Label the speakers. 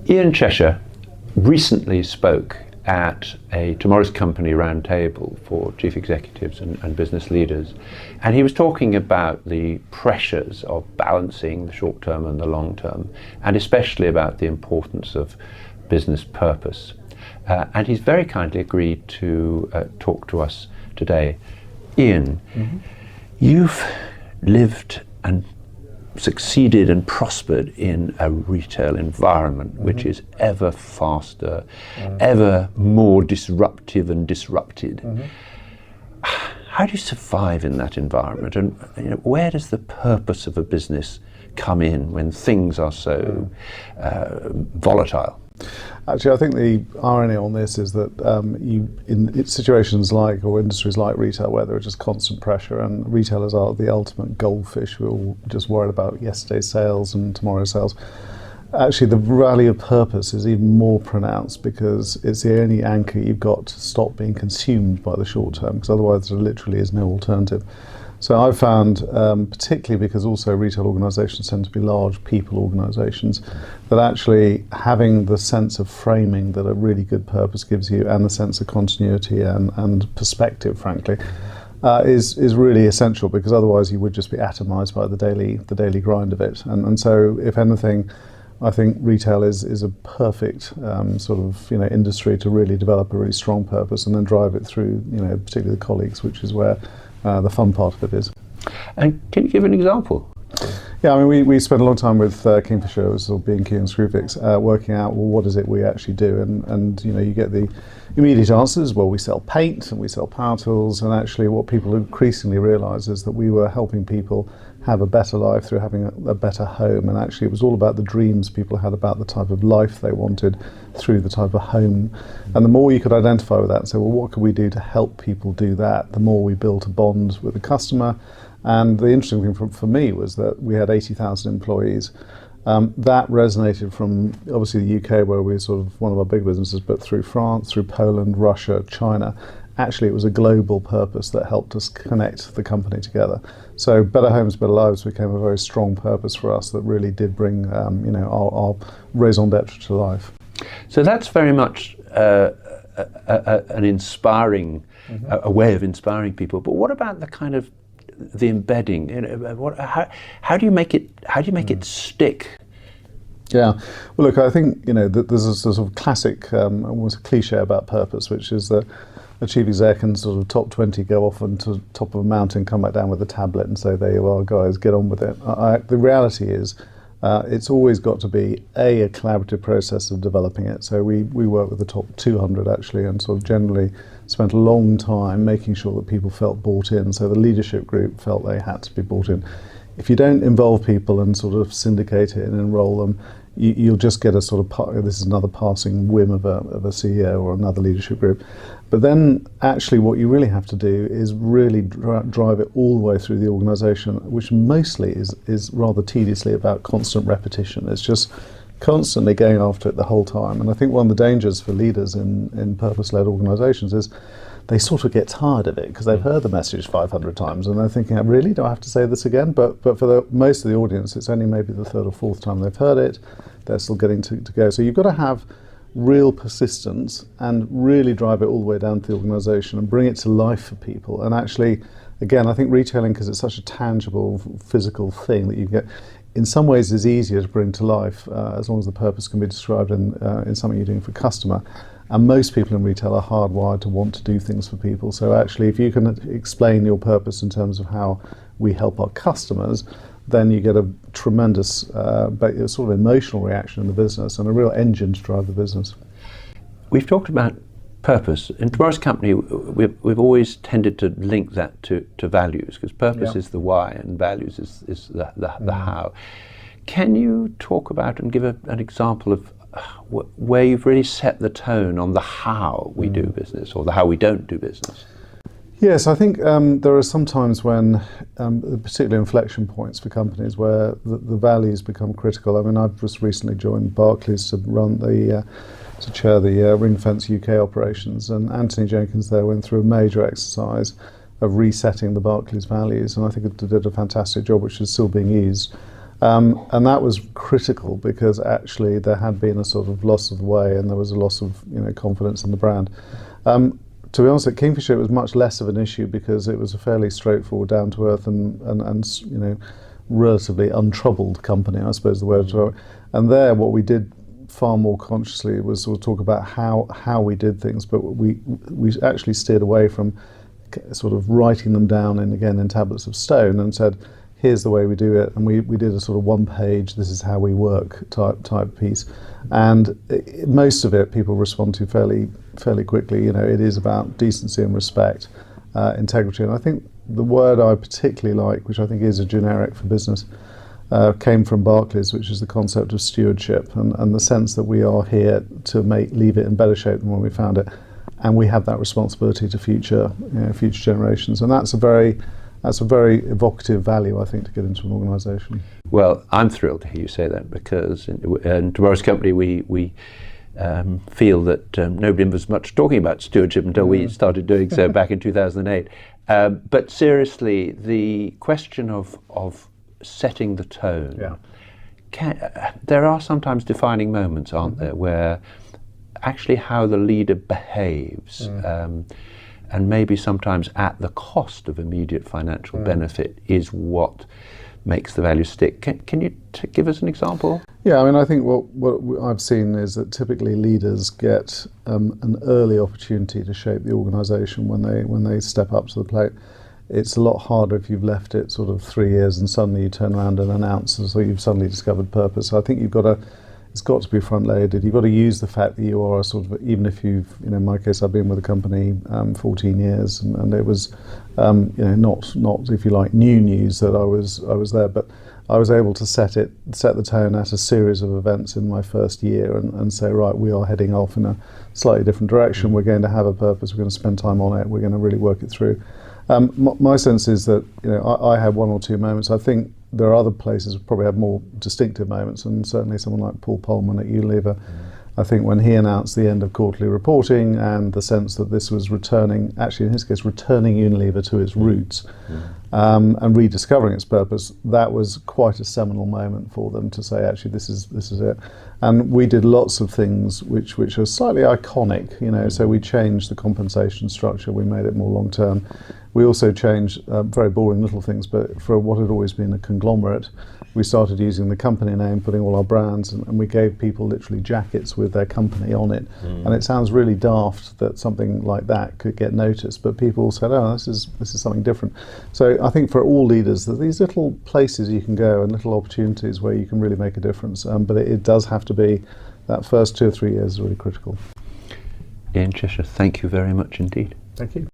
Speaker 1: Ian Cheshire recently spoke at a Tomorrow's Company roundtable for chief executives and business leaders, and he was talking about the pressures of balancing the short term and the long term, and especially about the importance of business purpose. And he's very kindly agreed to talk to us today. Ian, you've lived and succeeded and prospered in a retail environment which is ever faster, ever more disruptive and disrupted. How do you survive in that environment, and where does the purpose of a business come in when things are so volatile?
Speaker 2: Actually, I think the irony on this is that in situations like, or industries like retail, where there are just constant pressure, and retailers are the ultimate goldfish who are all just worried about yesterday's sales and tomorrow's sales. Actually, the value of purpose is even more pronounced, because it's the only anchor you've got to stop being consumed by the short term, because otherwise there literally is no alternative. So I've found, particularly because also retail organisations tend to be large people organisations, that actually having the sense of framing that a really good purpose gives you, and the sense of continuity and perspective, frankly, is really essential, because otherwise you would just be atomised by the daily grind of it. And so, if anything, I think retail is a perfect sort of industry to really develop a really strong purpose and then drive it through, particularly the colleagues, which is where the fun part of it is.
Speaker 1: And can you give an example?
Speaker 2: Yeah, I mean, we spent a long time with Kingfisher, sort of B&Q and Screwfix, working out, well, what is it we actually do? And you get the immediate answers. Well, we sell paint and we sell power tools, and actually what people increasingly realise is that we were helping people have a better life through having a better home, and actually it was all about the dreams people had about the type of life they wanted through the type of home. And the more you could identify with that and say, well, what could we do to help people do that, the more we built a bond with the customer. And the interesting thing for me was that we had 80,000 employees. That resonated from obviously the UK, where we're sort of one of our big businesses, but through France, through Poland, Russia, China. Actually, it was a global purpose that helped us connect the company together. So Better Homes, Better Lives became a very strong purpose for us that really did bring our raison d'etre to life.
Speaker 1: So that's very much an inspiring, a way of inspiring people. But what about the kind of the embedding? How do you make it stick?
Speaker 2: Yeah, well, look, I think there's a sort of classic, almost a cliche about purpose, which is that a chief exec and sort of top 20 go off onto the top of a mountain, come back down with a tablet and say, there you are, guys, get on with it. The reality is it's always got to be a collaborative process of developing it. So we work with the top 200 actually, and sort of generally spent a long time making sure that people felt bought in. So the leadership group felt they had to be bought in. If you don't involve people and sort of syndicate it and enroll them, you'll just get a sort of, this is another passing whim of a CEO or another leadership group. But then actually what you really have to do is really drive it all the way through the organisation, which mostly is rather tediously about constant repetition. It's just constantly going after it the whole time. And I think one of the dangers for leaders in purpose-led organisations is they sort of get tired of it, because they've heard the message 500 times and they're thinking, really, do I have to say this again? But for most of the audience, it's only maybe the third or fourth time they've heard it. They're still getting to go. So you've got to have real persistence and really drive it all the way down to the organisation and bring it to life for people. And actually, again, I think retailing, because it's such a tangible, physical thing that you get, in some ways is easier to bring to life as long as the purpose can be described in something you're doing for a customer. And most people in retail are hardwired to want to do things for people. So actually, if you can explain your purpose in terms of how we help our customers, then you get a tremendous sort of emotional reaction in the business and a real engine to drive the business.
Speaker 1: We've talked about purpose. In Tomorrow's Company, we've always tended to link that to values, because purpose is the why and values is the how. Can you talk about and give an example of where you've really set the tone on the how we do business, or the how we don't do business?
Speaker 2: Yes, I think there are some times when, particular inflection points for companies where the values become critical. I mean, I've just recently joined Barclays to chair the Ring Fence UK operations, and Anthony Jenkins there went through a major exercise of resetting the Barclays values, and I think it did a fantastic job, which is still being used. And that was critical because actually there had been a sort of loss of the way, and there was a loss of confidence in the brand. To be honest, at Kingfisher it was much less of an issue because it was a fairly straightforward, down to earth and relatively untroubled company, I suppose the word. And there, what we did far more consciously was sort of talk about how we did things, but we actually steered away from sort of writing them down in tablets of stone, and said, here's the way we do it. And we did a sort of one page, this is how we work type piece. And most of it people respond to fairly quickly. It is about decency and respect, integrity. And I think the word I particularly like, which I think is a generic for business, came from Barclays, which is the concept of stewardship, and the sense that we are here to leave it in better shape than when we found it, and we have that responsibility to future generations. And that's a very evocative value, I think, to get into an organisation.
Speaker 1: Well, I'm thrilled to hear you say that, because in tomorrow's company we feel that nobody was much talking about stewardship until we started doing so back in 2008. But seriously, the question of setting the tone, there are sometimes defining moments, aren't there, where actually how the leader behaves, and maybe sometimes at the cost of immediate financial benefit, is what makes the value stick. Can you give us an example?
Speaker 2: Yeah, I mean, I think what I've seen is that typically leaders get an early opportunity to shape the organisation when they step up to the plate. It's a lot harder if you've left it sort of 3 years and suddenly you turn around and announce, so you've suddenly discovered purpose. So I think it's got to be front-loaded. You've got to use the fact that you are sort of, even if you've, in my case, I've been with the company 14 years, and it was, not if you like new news that I was there, but I was able to set the tone at a series of events in my first year, and say, right, we are heading off in a slightly different direction. We're going to have a purpose. We're going to spend time on it. We're going to really work it through. My sense is that I had one or two moments. I think there are other places that probably have more distinctive moments, and certainly someone like Paul Polman at Unilever. I think when he announced the end of quarterly reporting and the sense that this was returning Unilever to its roots, and rediscovering its purpose, that was quite a seminal moment for them to say, actually, this is it. And we did lots of things which are slightly iconic, so we changed the compensation structure, we made it more long term. We also changed very boring little things, but for what had always been a conglomerate, we started using the company name, putting all our brands, and we gave people literally jackets with their company on it. And it sounds really daft that something like that could get noticed, but people said, oh, this is something different. So I think for all leaders, that these little places you can go and little opportunities where you can really make a difference, but it does have to be that first 2 or 3 years is really critical.
Speaker 1: Ian Cheshire, thank you very much indeed.
Speaker 2: Thank you.